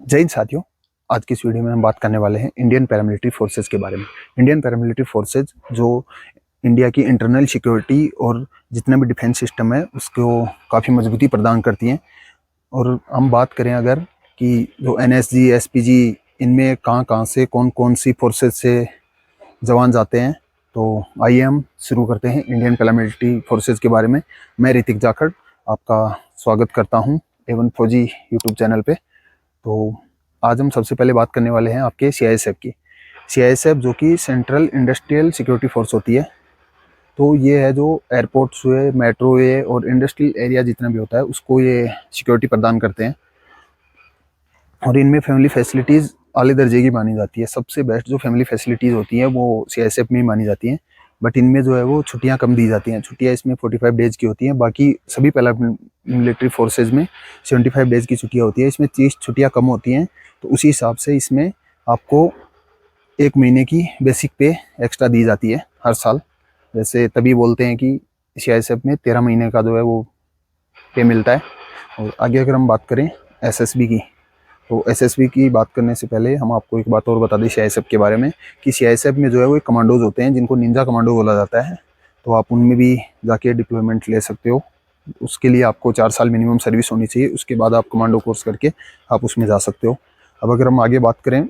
जय हिंद साथियों। आज की इस वीडियो में हम बात करने वाले हैं इंडियन पैरामिलिट्री फोर्सेज के बारे में। इंडियन पैरामिलिट्री फोर्सेज जो इंडिया की इंटरनल सिक्योरिटी और जितना भी डिफेंस सिस्टम है उसको काफ़ी मजबूती प्रदान करती हैं। और हम बात करें अगर कि जो एनएसजी, एसपीजी, इनमें कहाँ कहाँ से कौन कौन सी फोर्सेज से जवान जाते हैं, तो आइए हम शुरू करते हैं इंडियन पैरामिलिट्री फोर्सेज के बारे में। मैं ऋतिक जाखड़ आपका स्वागत करता हूँ A1 फौजी यूट्यूब चैनल पे। तो आज हम सबसे पहले बात करने वाले हैं आपके सीआईएसएफ की। सीआईएसएफ जो कि सेंट्रल इंडस्ट्रियल सिक्योरिटी फोर्स होती है। तो ये है जो एयरपोर्ट्स हुए, मेट्रो हुए और इंडस्ट्रियल एरिया जितना भी होता है उसको ये सिक्योरिटी प्रदान करते हैं। और इनमें फैमिली फैसिलिटीज़ आले दर्जे की मानी जाती है। सबसे बेस्ट जो फैमिली फैसिलिटीज़ होती हैं वो सीआईएसएफ में ही मानी जाती हैं। बट इनमें जो है वो छुट्टियां कम दी जाती हैं। छुट्टियां इसमें 45 डेज की होती हैं। बाकी सभी पैरामिलिट्री फोर्सेज में 75 डेज की छुट्टियां होती है। इसमें 30 छुट्टियां कम होती हैं। तो उसी हिसाब से इसमें आपको 1 महीने की बेसिक पे एक्स्ट्रा दी जाती है हर साल। वैसे तभी बोलते हैं कि सीआईएसएफ में 13 महीने का जो है वो पे मिलता है। और आगे अगर हम बात करें एसएसबी की, तो एसएसबी की बात करने से पहले हम आपको एक बात और बता दें सीआईएसएफ के बारे में कि सीआईएसएफ में जो है वो कमांडोज होते हैं जिनको निंजा कमांडो बोला जाता है। तो आप उनमें भी जाके डिप्लॉयमेंट ले सकते हो। उसके लिए आपको 4 साल मिनिमम सर्विस होनी चाहिए। उसके बाद आप कमांडो कोर्स करके आप उसमें जा सकते हो। अब अगर हम आगे बात करें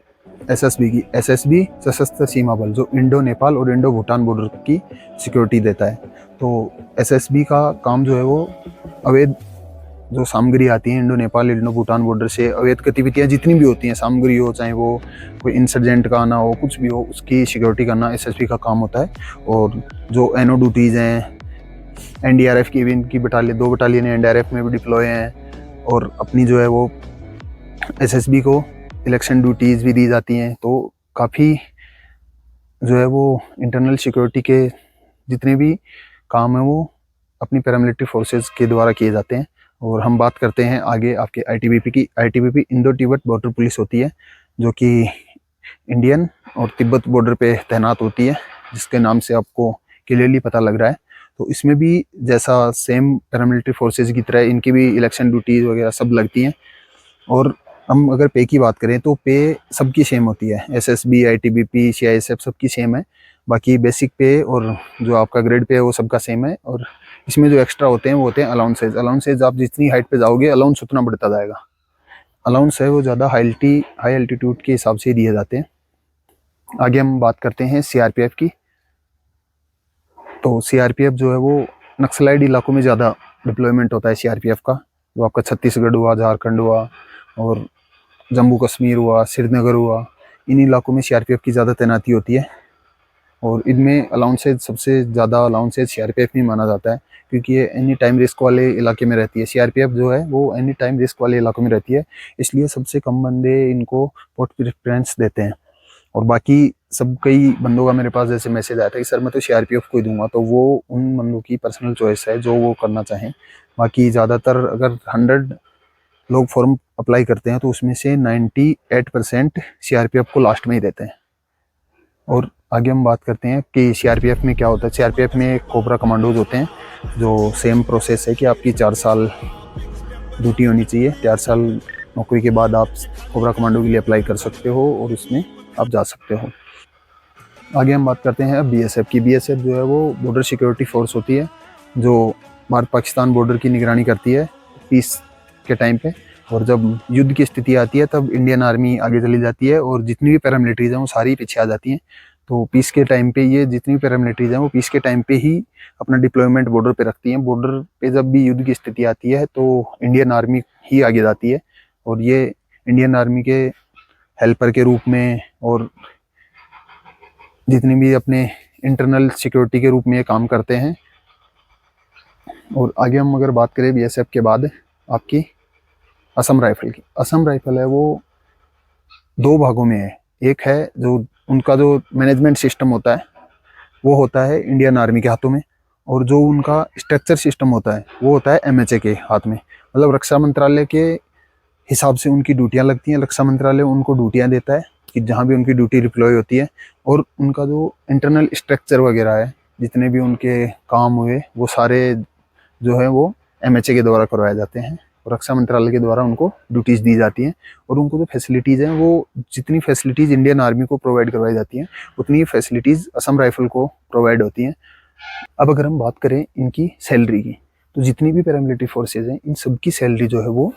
एसएसबी की, एसएसबी सशस्त्र सीमा बल जो इंडो नेपाल और इंडो भूटान बॉर्डर की सिक्योरिटी देता है। तो एसएसबी का काम जो है वो अवैध जो सामग्री आती है Indo Nepal Indo Bhutan border से, अवैध गतिविधियाँ जितनी भी होती हैं, सामग्री हो चाहे वो कोई इंसर्जेंट का आना हो, कुछ भी हो, उसकी सिक्योरिटी करना एसएसबी का काम होता है। और जो एनओ ड्यूटीज़ हैं, एनडीआरएफ की भी इनकी बटालियन 2 बटालियन एनडीआरएफ में भी डिप्लॉय हैं। और अपनी जो है वो एसएसबी को इलेक्शन ड्यूटीज़ भी दी जाती हैं। तो काफ़ी जो है वो इंटरनल सिक्योरिटी के जितने भी काम हैं वो अपनी पैरामिलिट्री फोर्सेज के द्वारा किए जाते हैं। और हम बात करते हैं आगे आपके आईटीबीपी की। ITBP Indo Tibet border police होती है जो कि इंडियन और तिब्बत बॉर्डर पे तैनात होती है, जिसके नाम से आपको क्लियरली पता लग रहा है। तो इसमें भी जैसा सेम पैरामिलिट्री फोर्सेज की तरह इनकी भी इलेक्शन ड्यूटीज़ वगैरह सब लगती हैं। और हम अगर पे की बात करें तो पे सबकी सेम होती है। एसएसबी, आईटीबीपी, सीआईएसएफ सबकी सेम है। बाकी बेसिक पे और जो आपका ग्रेड पे है वो सबका सेम है। और इसमें जो एक्स्ट्रा होते हैं वो होते हैं अलाउंसेज। अलाउंसेज आप जितनी हाइट पे जाओगे अलाउंस उतना बढ़ता जाएगा। अलाउंस है वो ज़्यादा हाई एल्टीट्यूड के हिसाब से दिए जाते हैं। आगे हम बात करते हैं सीआरपीएफ की। तो सीआरपीएफ जो है वो नक्सलाइड इलाकों में ज़्यादा डिप्लॉयमेंट होता है सीआरपीएफ का। जो आपका छत्तीसगढ़ हुआ, झारखंड हुआ और जम्मू कश्मीर हुआ, श्रीनगर हुआ, इन इलाकों में सीआरपीएफ की ज़्यादा तैनाती होती है। और इनमें अलाउंसेज सबसे ज़्यादा अलाउंसेज सीआरपीएफ में माना जाता है, क्योंकि ये एनी टाइम रिस्क वाले इलाके में रहती है। सीआरपीएफ जो है वो एनी टाइम रिस्क वाले इलाकों में रहती है, इसलिए सबसे कम बंदे इनको बहुत प्रेफरेंस देते हैं। और बाकी सब कई बंदों का मेरे पास जैसे मैसेज आया था कि सर मैं तो सीआरपीएफ को ही दूंगा, तो वो उन बंदों की पर्सनल चॉइस है जो वो करना चाहें। बाकी ज़्यादातर अगर 100 लोग फॉर्म अप्लाई करते हैं तो उसमें से 98% सीआरपीएफ को लास्ट में ही देते हैं। और आगे हम बात करते हैं कि सीआरपीएफ में क्या होता है। सीआरपीएफ में कोबरा कमांडोज होते हैं, जो सेम प्रोसेस है कि आपकी 4 साल ड्यूटी होनी चाहिए। 4 साल नौकरी के बाद आप कोबरा कमांडो के लिए अप्लाई कर सकते हो और उसमें आप जा सकते हो। आगे हम बात करते हैं बीएसएफ की। बीएसएफ जो है वो बॉर्डर सिक्योरिटी फोर्स होती है जो भारत पाकिस्तान बॉर्डर की निगरानी करती है पीस के टाइम पे। और जब युद्ध की स्थिति आती है तब इंडियन आर्मी आगे चली जाती है और जितनी भी पैरामिलिट्रीज हैं वो सारी पीछे आ जाती हैं। तो पीस के टाइम पे ये जितनी भी पैरामिलिट्रीज हैं वो पीस के टाइम पे ही अपना डिप्लॉयमेंट बॉर्डर पे रखती हैं। बॉर्डर पे जब भी युद्ध की स्थिति आती है तो इंडियन आर्मी ही आगे जाती है और ये इंडियन आर्मी के हेल्पर के रूप में और जितने भी अपने इंटरनल सिक्योरिटी के रूप में ये काम करते हैं। और आगे हम अगर बात करें बीएसएफ के बाद आपकी असम राइफल की। असम राइफल है वो 2 भागों में है। एक है जो उनका जो मैनेजमेंट सिस्टम होता है वो होता है इंडियन आर्मी के हाथों में, और जो उनका स्ट्रक्चर सिस्टम होता है वो होता है एमएचए के हाथ में। मतलब रक्षा मंत्रालय के हिसाब से उनकी ड्यूटियां लगती हैं। रक्षा मंत्रालय उनको ड्यूटियां देता है कि जहाँ भी उनकी ड्यूटी डिप्लॉय होती है, और उनका जो इंटरनल स्ट्रक्चर वगैरह है, जितने भी उनके काम हुए वो सारे जो है वो एमएचए के द्वारा करवाए जाते हैं। और रक्षा मंत्रालय के द्वारा उनको ड्यूटीज़ दी जाती हैं। और उनको जो फैसिलिटीज़ हैं वो जितनी फैसिलिटीज़ इंडियन आर्मी को प्रोवाइड करवाई जाती हैं उतनी फैसिलिटीज़ असम राइफल को प्रोवाइड होती हैं। अब अगर हम बात करें इनकी सैलरी की, तो जितनी भी पैरामिलिट्री फोर्सेज हैं इन सबकी सैलरी जो है वो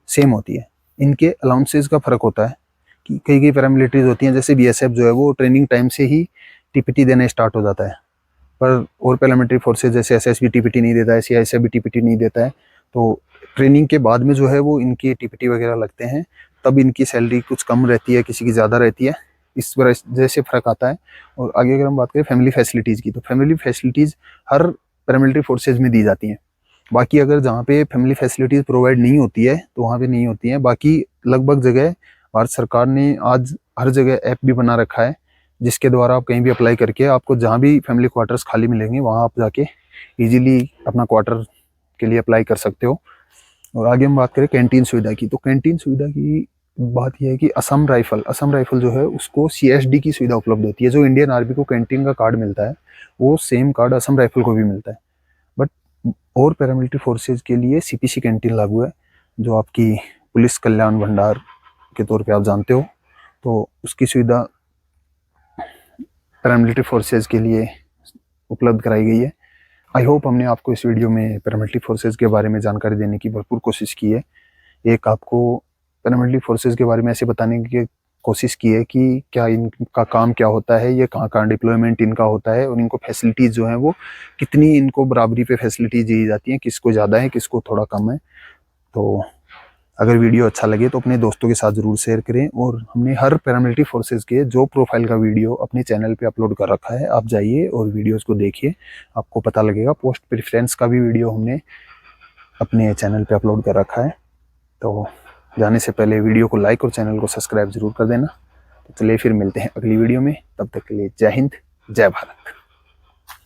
सेम होती है। इनके अलाउंसेस का फ़र्क होता है कि कई कई पैरामिलिट्रीज होती हैं, जैसे बीएसएफ जो है वो ट्रेनिंग टाइम से ही टीपीटी देना स्टार्ट हो जाता है, पर और पैरामिलिट्री फोर्सेज जैसे एसएसबी टीपीटी नहीं देता है, सीआईएसएफ भी टीपीटी नहीं देता है। तो ट्रेनिंग के बाद में जो है वो इनकी टीपीटी वगैरह लगते हैं, तब इनकी सैलरी कुछ कम रहती है, किसी की ज़्यादा रहती है, इस वजह से फ़र्क आता है। और आगे अगर हम बात करें फैमिली फैसिलिटीज़ की, तो फैमिली फैसिलिटीज़ हर पैरामिलिट्री फोर्सेज में दी जाती हैं। बाकी अगर जहाँ पे फैमिली फैसिलिटीज़ प्रोवाइड नहीं होती है तो वहाँ पे नहीं होती हैं। बाकी लगभग जगह भारत सरकार ने आज हर जगह ऐप भी बना रखा है, जिसके द्वारा आप कहीं भी अप्लाई करके आपको जहाँ भी फैमिली क्वार्टर्स खाली मिलेंगे वहाँ आप जाके इजीली अपना क्वार्टर के लिए अप्लाई कर सकते हो। और आगे हम बात करें कैंटीन सुविधा की, तो कैंटीन सुविधा की बात यह है कि असम राइफल जो है उसको सीएसडी की सुविधा उपलब्ध होती है। जो इंडियन आर्मी को कैंटीन का कार्ड मिलता है वो सेम कार्ड असम राइफल को भी मिलता है। बट और पैरामिलिट्री फोर्सेज के लिए सीपीसी कैंटीन लागू है, जो आपकी पुलिस कल्याण भंडार के तौर पे आप जानते हो। तो उसकी सुविधा पैरामिलिट्री फोर्सेज के लिए उपलब्ध कराई गई है। आई होप हमने आपको इस वीडियो में पैरामिलिट्री फोर्सेज के बारे में जानकारी देने की भरपूर कोशिश की है। एक आपको पैरामिलिट्री फोर्सेज के बारे में ऐसे बताने की कोशिश की है कि क्या इनका काम क्या होता है, ये कहाँ कहाँ डिप्लॉयमेंट इनका होता है, और इनको फैसिलिटीज़ जो हैं वो कितनी इनको बराबरी पे फैसिलिटीज़ दी जाती हैं, किसको ज़्यादा है किसको थोड़ा कम है। तो अगर वीडियो अच्छा लगे तो अपने दोस्तों के साथ ज़रूर शेयर करें। और हमने हर पैरामिलिट्री फोर्सेज के जो प्रोफाइल का वीडियो अपने चैनल पे अपलोड कर रखा है, आप जाइए और वीडियोस को देखिए, आपको पता लगेगा। पोस्ट प्रेफरेंस का भी वीडियो हमने अपने चैनल पे अपलोड कर रखा है। तो जाने से पहले वीडियो को लाइक और चैनल को सब्सक्राइब जरूर कर देना। तो चलिए फिर मिलते हैं अगली वीडियो में, तब तक के लिए जय हिंद, जय भारत।